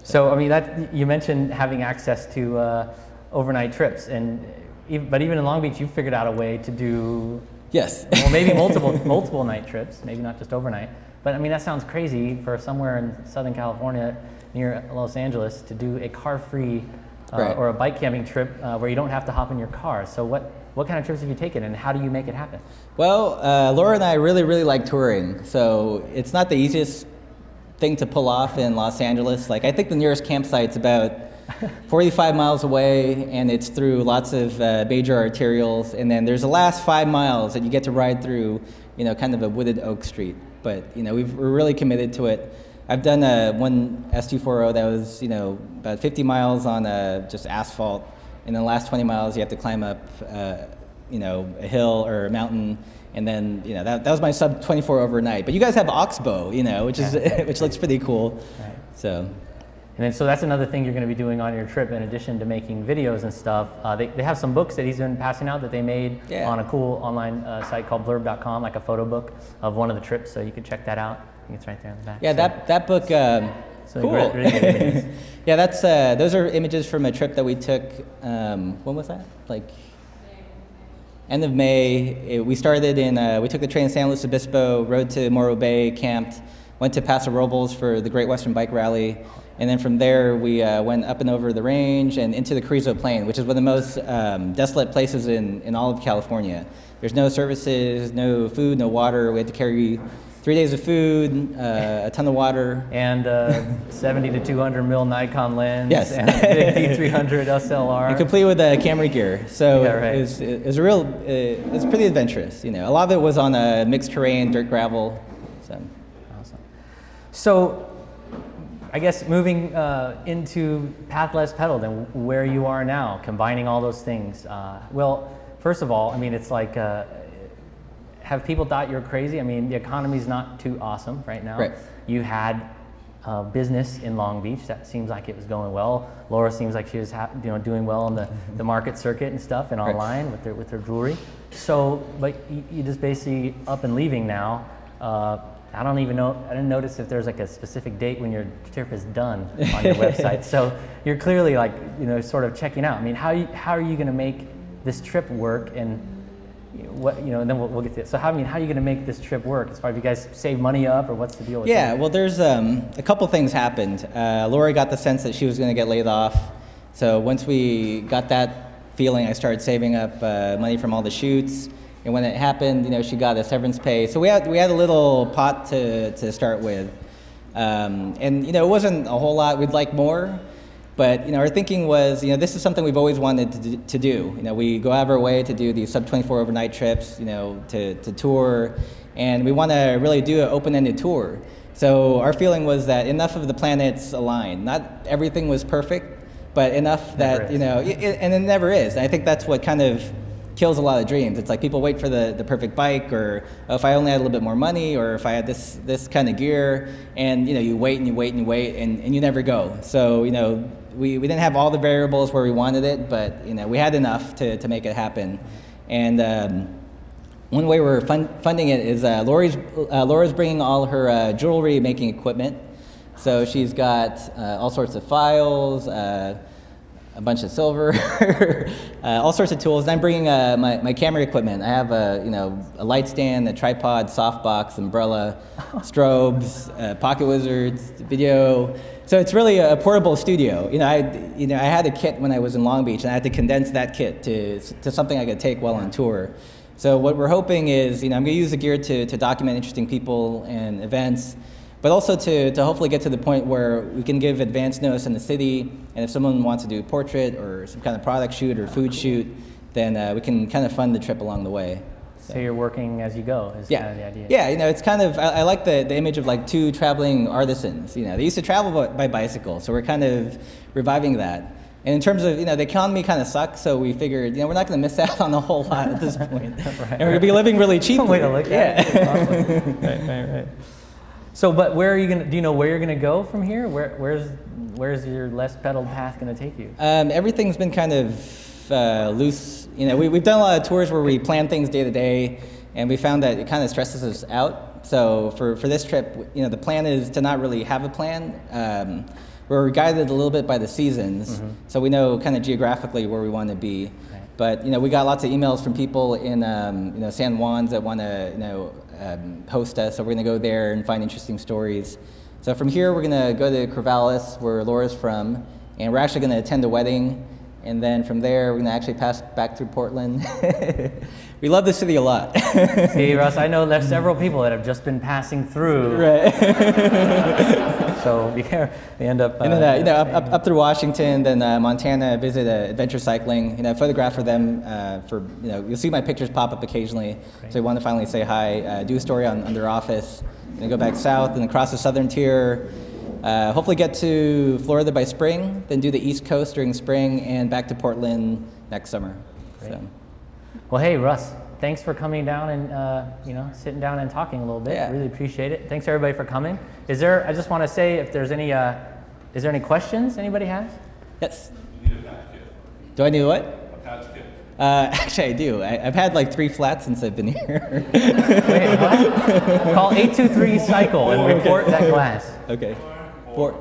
So, I mean, you mentioned having access to overnight trips, but even in Long Beach, you figured out a way to do well, maybe multiple night trips, maybe not just overnight. But I mean, that sounds crazy for somewhere in Southern California near Los Angeles to do a car-free or a bike camping trip where you don't have to hop in your car. So what kind of trips have you taken, and how do you make it happen? Well, Laura and I really like touring, so it's not the easiest thing to pull off in Los Angeles. Like, I think the nearest campsite's about 45 miles away, and it's through lots of major arterials, and then there's the last 5 miles that you get to ride through, you know, kind of a wooded oak street. But, you know, we're really committed to it. I've done one S240 that was, you know, about 50 miles on just asphalt, and then the last 20 miles you have to climb up, you know, a hill or a mountain, and then, you know, that was my sub-24 overnight. But you guys have Oxbow, you know, which is which looks pretty cool. Right. So that's another thing you're going to be doing on your trip, in addition to making videos and stuff. They have some books that he's been passing out that they made on a cool online site called blurb.com, like a photo book of one of the trips, so you can check that out. I think it's right there in the back. Yeah, that book, cool. Really yeah, those are images from a trip that we took, when was that? Like end of May. We started we took the train in San Luis Obispo, rode to Morro Bay, camped, went to Paso Robles for the Great Western Bike Rally. And then from there, we went up and over the range and into the Carrizo Plain, which is one of the most desolate places in all of California. There's no services, no food, no water. We had to carry 3 days of food, a ton of water. And 70 to 200 mil Nikon lens. Yes. And a big D300 SLR. And complete with camera gear. So right. it was pretty adventurous. You know, a lot of it was on mixed terrain, dirt, gravel. So. Awesome. So, I guess moving into Path Less Pedaled and where you are now, combining all those things. Well, first of all, I mean, it's like, have people thought you're crazy? I mean, the economy's not too awesome right now. Right. You had business in Long Beach that seems like it was going well. Laura seems like she was doing well on the market circuit and stuff, and online with her jewelry. So, but you just basically up and leaving now. I don't even know, I didn't notice if there's like a specific date when your trip is done on your website. So you're clearly like, you know, sort of checking out. I mean, how are you going to make this trip work, and and then we'll get to it. So how are you going to make this trip work? As far as you guys save money up, or what's the deal with that? Well, there's a couple things happened. Laura got the sense that she was going to get laid off. So once we got that feeling, I started saving up money from all the shoots. And when it happened, you know, she got a severance pay. So we had a little pot to start with, and you know, it wasn't a whole lot. We'd like more, but you know, our thinking was, you know, this is something we've always wanted to do. You know, we go out of our way to do these sub-24 overnight trips, you know, to tour, and we want to really do an open-ended tour. So our feeling was that enough of the planets aligned. Not everything was perfect, but enough that, you know, and it never is. I think that's what kind of kills a lot of dreams. It's like people wait for the perfect bike, or if I only had a little bit more money, or if I had this kind of gear, and you know, you wait and you wait and you wait, and you never go. So you know, we didn't have all the variables where we wanted it, but you know, we had enough to make it happen. And one way we're funding it is Laura's bringing all her jewelry making equipment. So she's got all sorts of files, a bunch of silver, all sorts of tools. And I'm bringing my camera equipment. I have a light stand, a tripod, softbox, umbrella, strobes, pocket wizards, video. So it's really a portable studio. I had a kit when I was in Long Beach, and I had to condense that kit to something I could take while on tour. So what we're hoping is, I'm going to use the gear to document interesting people and events, but also to hopefully get to the point where we can give advance notice in the city, and if someone wants to do a portrait or some kind of product shoot or food shoot, then we can kind of fund the trip along the way. So you're working as you go is kind of the idea. Yeah, it's kind of, I like the image of like two traveling artisans. They used to travel by bicycle, so we're kind of reviving that. And in terms of, the economy kind of sucks, so we figured, we're not going to miss out on a whole lot at this point. Right. And we're going to be living really cheaply. Way to look at it. Awesome. Right. So, but where are you going to, do you know where you're going to go from here? Where's your less pedaled path going to take you? Everything's been kind of loose. We've done a lot of tours where we plan things day to day, and we found that it kind of stresses us out. So for this trip, the plan is to not really have a plan. We're guided a little bit by the seasons, so we know kind of geographically where we want to be. Right. But we got lots of emails from people in San Juan's that want to host us, so we're going to go there and find interesting stories. So from here, we're going to go to Corvallis, where Laura's from, and we're actually going to attend a wedding. And then from there, we're going to actually pass back through Portland. We love the city a lot. See, Russ, I know there's several people that have just been passing through. Right. So be careful. They end up. And then, up through Washington, then Montana, visit adventure cycling. Photograph for them. You'll see my pictures pop up occasionally. Great. So we want to finally say hi. Do a story on their office. Then go back south and across the southern tier. Hopefully get to Florida by spring, then do the East Coast during spring, and back to Portland next summer. So. Well, hey, Russ, thanks for coming down and sitting down and talking a little bit. Yeah. Really appreciate it. Thanks everybody for coming. I just want to say if there's any, is there any questions anybody has? Yes. You need a patch kit. Do I need what? A patch kit. Actually, I do. I've had like 3 flats since I've been here. Wait, what? Call 823-CYCLE and report that glass. Okay. 4?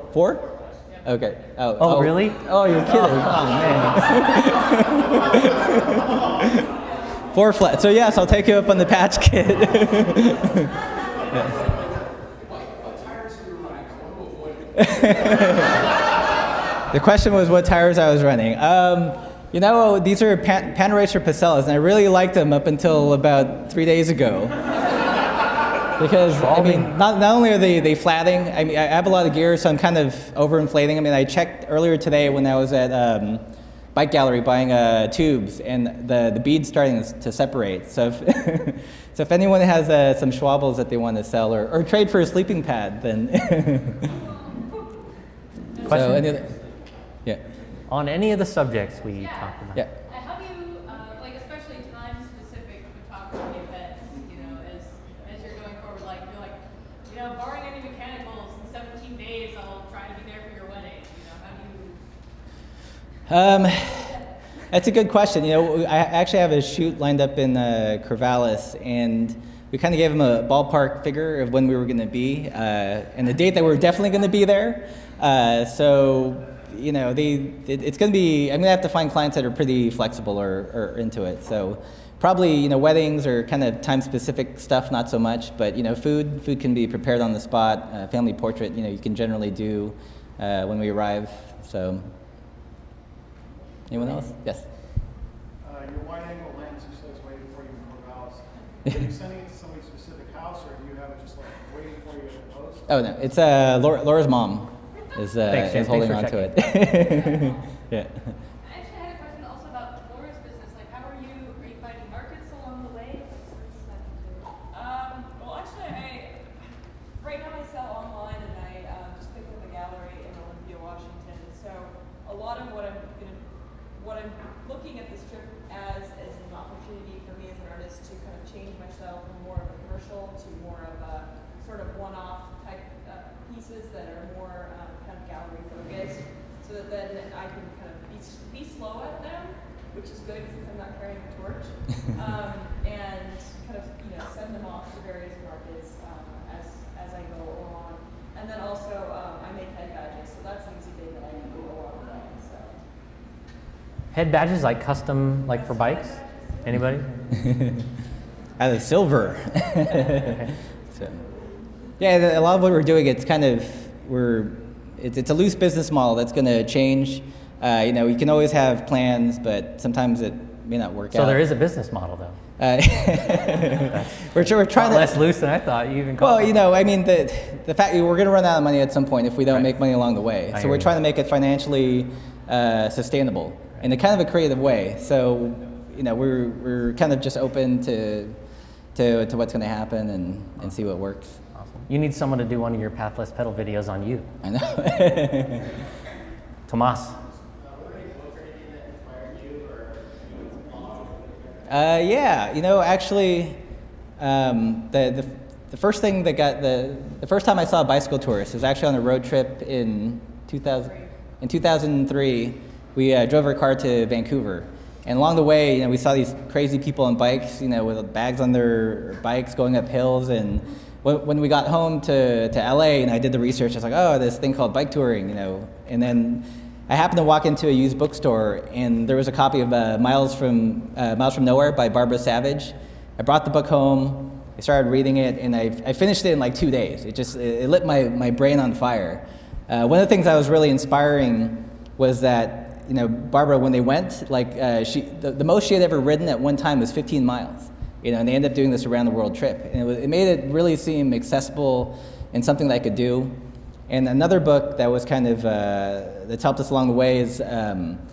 Okay. Oh, really? Oh, you're kidding. Oh, man. 4 flats. So yes, I'll take you up on the patch kit. The question was what tires I was running. These are Panaracer Pacellas, and I really liked them up until about 3 days ago. Because, not only are they flatting, I have a lot of gear, so I'm kind of overinflating. I checked earlier today when I was at Bike Gallery buying tubes, and the bead's starting to separate. So if anyone has some Schwabbles that they want to sell or trade for a sleeping pad, then... Question? Yeah. On any of the subjects we talked about. Yeah. How do you, especially time-specific photography events, as you're going forward, you're barring any mechanicals, in 17 days, I'll try to be there for your wedding. How do you? That's a good question. I actually have a shoot lined up in Corvallis, and we kind of gave them a ballpark figure of when we were going to be, and the date that we're definitely going to be there. It's going to be, I'm going to have to find clients that are pretty flexible or into it. So probably, weddings are kind of time-specific stuff, not so much, but, food can be prepared on the spot. Family portrait, you can generally do when we arrive. So, anyone else? Yes? Your wide-angle lens, you said, is waiting for you in Corvallis. Are you sending it to somebody's specific house, or do you have it just waiting for you at the post? Oh, no, it's Laura's mom is holding on to it. Yeah. I actually had a question also about Laura's business. How are you finding markets along the way? Well, actually, right now I sell online, and I just picked up a gallery in Olympia, Washington. So a lot of what I'm looking at this trip as an opportunity for me as an artist to kind of change myself from more of a commercial to more of a sort of one-off type pieces that are more kind of gallery focused, so that then I can kind of be slow at them, which is good since I'm not carrying a torch, and kind of send them off to various markets as I go along. And then also I make head badges, so that's an easy thing that I can do along the way. So. Head badges custom for bikes? Anybody? Out of silver. So. Yeah, a lot of what we're doing, it's kind of it's a loose business model that's going to change. You can always have plans, but sometimes it may not work out. So there is a business model, though. We're trying to less loose than I thought. You even called. Well, the fact we're going to run out of money at some point if we don't make money along the way. So we're trying to make it financially sustainable in a kind of a creative way. So we're kind of just open to what's going to happen and see what works. You need someone to do one of your Pathless Pedal videos on you. I know. Tomas. Were there any Yeah, actually, the first thing that got the first time I saw a bicycle tourist was actually on a road trip in 2003. We drove our car to Vancouver, and along the way, we saw these crazy people on bikes, with bags on their bikes going up hills. And when we got home to LA, and I did the research, I was like, oh, this thing called bike touring, and then I happened to walk into a used bookstore, and there was a copy of Miles from Nowhere by Barbara Savage. I brought the book home, I started reading it, and I finished it in like 2 days. It lit my brain on fire. One of the things that was really inspiring was that, Barbara, when they went, the most she had ever ridden at one time was 15 miles, and they ended up doing this around the world trip. And it made it really seem accessible and something that I could do. And another book that was kind of, that's helped us along the way is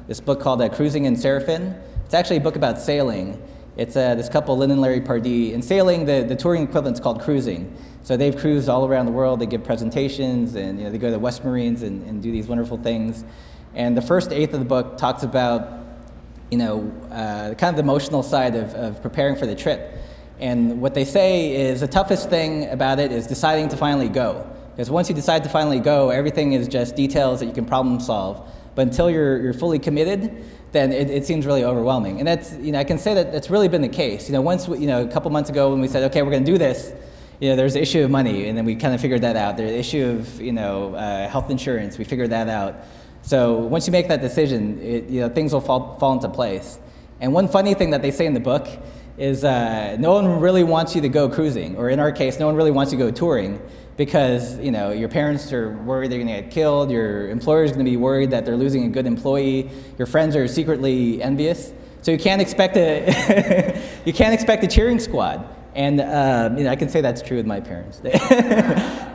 this book called Cruising in Seraphin. It's actually a book about sailing. It's this couple, Lynn and Larry Pardee. In sailing, the touring equivalent is called cruising. So they've cruised all around the world. They give presentations, and they go to the West Marines and do these wonderful things. And the first eighth of the book talks about, kind of the emotional side of preparing for the trip. And what they say is the toughest thing about it is deciding to finally go. Because once you decide to finally go, everything is just details that you can problem solve. But until you're fully committed, then it seems really overwhelming. And that's, I can say that that's really been the case. Once, a couple months ago when we said, okay, we're going to do this, there's the issue of money, and then we kind of figured that out. There's the issue of, health insurance. We figured that out. So once you make that decision, things will fall into place. And one funny thing that they say in the book is no one really wants you to go cruising, or in our case, no one really wants you to go touring, because your parents are worried they're going to get killed, your employer is going to be worried that they're losing a good employee, your friends are secretly envious, so you can't expect a cheering squad. And I can say that's true with my parents.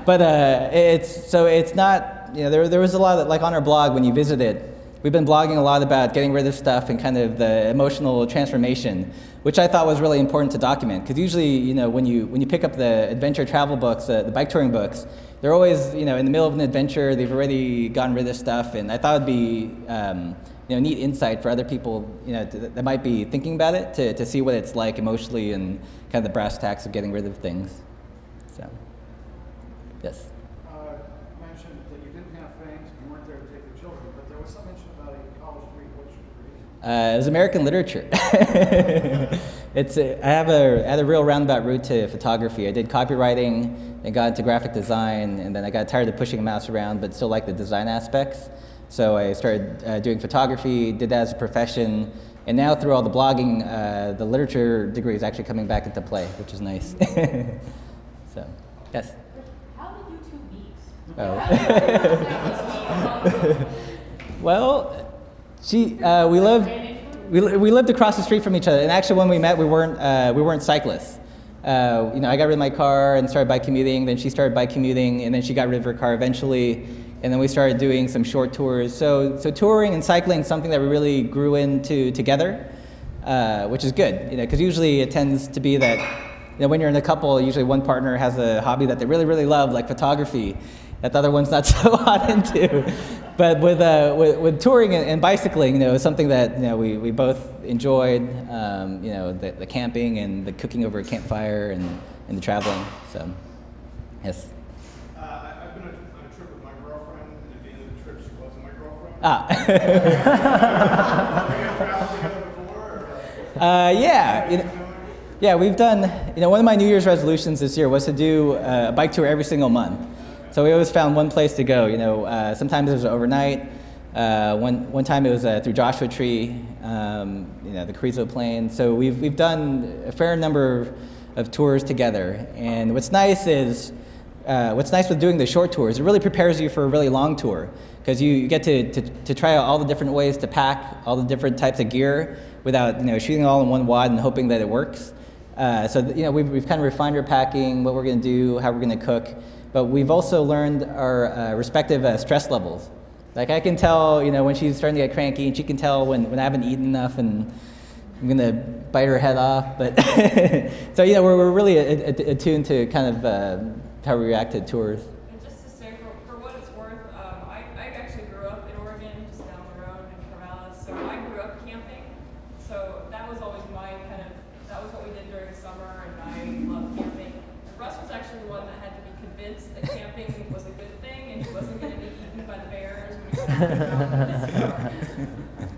But it's not, there was a lot of, like on our blog when you visit it, we've been blogging a lot about getting rid of stuff and kind of the emotional transformation, which I thought was really important to document. Because usually, when you pick up the adventure travel books, the bike touring books, they're always, in the middle of an adventure, they've already gotten rid of stuff, and I thought it'd be, neat insight for other people, that might be thinking about it, to see what it's like emotionally and kind of the brass tacks of getting rid of things. So, yes. You mentioned that you didn't have friends, you weren't there to take the children, but there was some mention about a college degree. What's your degree? It was American literature. I had a real roundabout route to photography. I did copywriting, and got into graphic design, and then I got tired of pushing a mouse around, but still liked the design aspects. So I started doing photography, did that as a profession, and now through all the blogging, the literature degree is actually coming back into play, which is nice. So, yes? How did you two meet? Oh. Well, we lived across the street from each other, and actually when we met, we weren't cyclists. I got rid of my car and started bike commuting. Then she started bike commuting, and then she got rid of her car eventually. And then we started doing some short tours. So touring and cycling is something that we really grew into together, which is good. Because usually it tends to be that when you're in a couple, usually one partner has a hobby that they really, really love, like photography, that the other one's not so hot into. But with touring and bicycling, it's something that we both enjoyed. The camping and the cooking over a campfire and the traveling. So, yes. I've been on a trip with my girlfriend, and at the end of the trip, she wasn't my girlfriend. Ah. Have you guys traveled together before? Yeah, we've done. One of my New Year's resolutions this year was to do a bike tour every single month. So we always found one place to go. Sometimes it was overnight. One time it was through Joshua Tree, the Carrizo Plain. So we've done a fair number of tours together. And what's nice with doing the short tours, it really prepares you for a really long tour, because you get to try out all the different ways to pack, all the different types of gear without shooting it all in one wad and hoping that it works. We've kind of refined our packing, what we're going to do, how we're going to cook. But we've also learned our respective stress levels. Like I can tell, when she's starting to get cranky, and she can tell when I haven't eaten enough and I'm gonna bite her head off. But so we're really attuned to kind of how we react to tours. And just to say, for what it's worth, I actually grew up in Oregon, just down the road in Corvallis. So I grew up camping. So that was always my kind of especially one that had to be convinced that camping was a good thing and he wasn't going to be eaten by the bears when he went out to the mountains.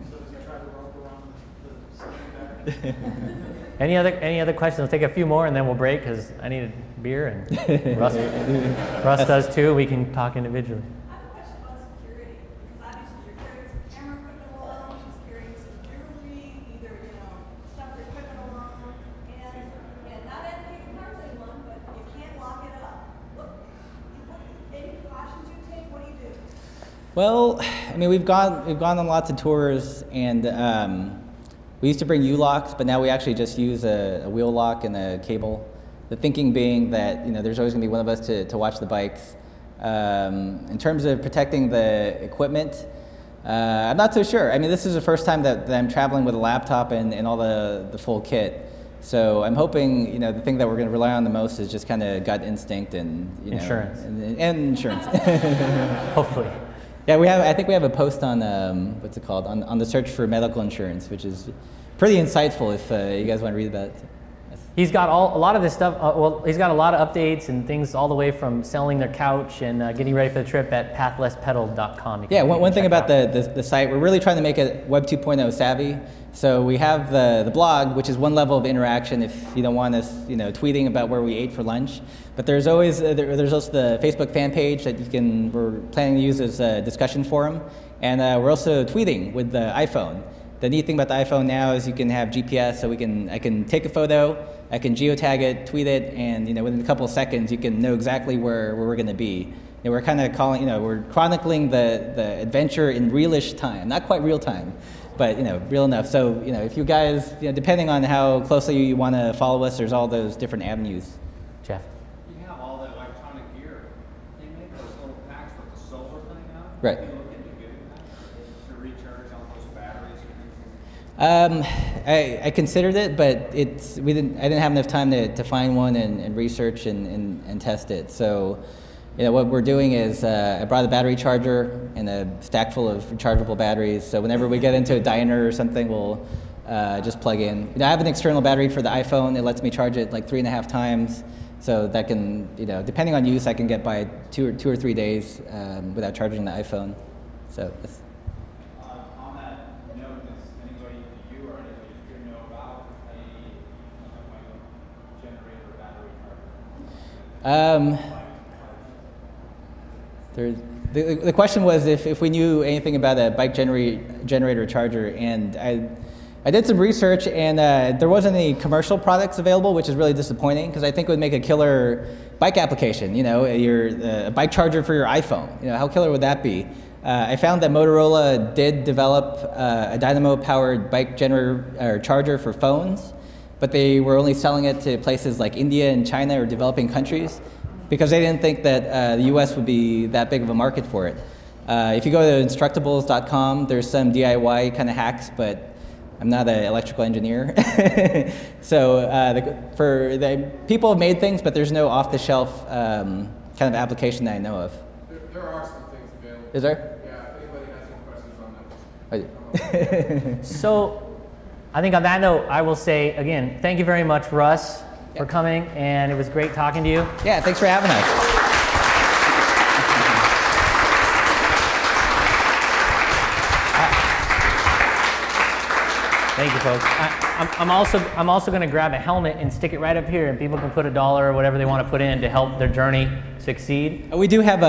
So does he try to rope around the sleeping bag? Any other questions? We'll take a few more and then we'll break because I need a beer and Russ does too. We can talk individually. I have a question about security, because obviously you're carrying some camera equipment along, she's carrying some jewelry, either, stuff for equipment along, and not advocating harms anyone, but you can't lock it up. Any precautions you take, what do you do? Well, I mean, we've gone on lots of tours, and we used to bring U-locks, but now we actually just use a wheel lock and a cable. The thinking being that there's always going to be one of us to watch the bikes. In terms of protecting the equipment, I'm not so sure. I mean, this is the first time that I'm traveling with a laptop and all the full kit. So I'm hoping, the thing that we're going to rely on the most is just kind of gut instinct and insurance. And insurance. Hopefully. Yeah, I think we have a post on what's it called on the search for medical insurance, which is pretty insightful if you guys want to read about it. Yes. He's got a lot of this stuff. Well, he's got a lot of updates and things all the way from selling their couch and getting ready for the trip at pathlesspedal.com. Yeah, one thing about the site, we're really trying to make it Web 2.0 savvy. So we have the blog, which is one level of interaction if you don't want us, tweeting about where we ate for lunch. But there's always there's also the Facebook fan page that we're planning to use as a discussion forum, and we're also tweeting with the iPhone. The neat thing about the iPhone now is you can have GPS, so I can take a photo, I can geotag it, tweet it, and within a couple of seconds you can know exactly where we're going to be. We're kind of we're chronicling the adventure in realish time, not quite real time, but real enough. So if you guys, depending on how closely you want to follow us, there's all those different avenues. Jeff. You have all that electronic gear. They make those little packs with the solar thing on. Right. Are you looking to getting that to recharge all those batteries? I considered it, but I didn't have enough time to find one and research and test it. So, what we're doing is I brought a battery charger and a stack full of rechargeable batteries. So whenever we get into a diner or something, we'll just plug in. I have an external battery for the iPhone. It lets me charge it like 3.5 times. So that can, depending on use, I can get by two or 3 days without charging the iPhone. So. On that note, does anybody, you or anybody here know about a generator battery charger? The question was if we knew anything about a bike generator charger, and I did some research, and there wasn't any commercial products available, which is really disappointing because I think it would make a killer bike application. A bike charger for your iPhone. How killer would that be? I found that Motorola did develop a dynamo-powered bike generator charger for phones, but they were only selling it to places like India and China or developing countries, because they didn't think that the US would be that big of a market for it. If you go to instructables.com, there's some DIY kind of hacks, but I'm not an electrical engineer. So people have made things, but there's no off-the-shelf kind of application that I know of. There are some things available. Is there? Yeah, if anybody has any questions on that. So I think on that note, I will say, again, thank you very much, Russ, for coming, and it was great talking to you. Yeah, thanks for having us. Thank you, folks. I'm also going to grab a helmet and stick it right up here, and people can put $1 or whatever they want to put in to help their journey succeed. We do have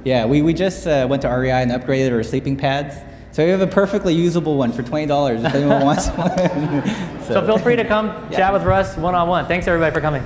we just went to REI and upgraded our sleeping pads. So we have a perfectly usable one for $20 if anyone wants one. So feel free to come chat with Russ one-on-one. Thanks everybody for coming.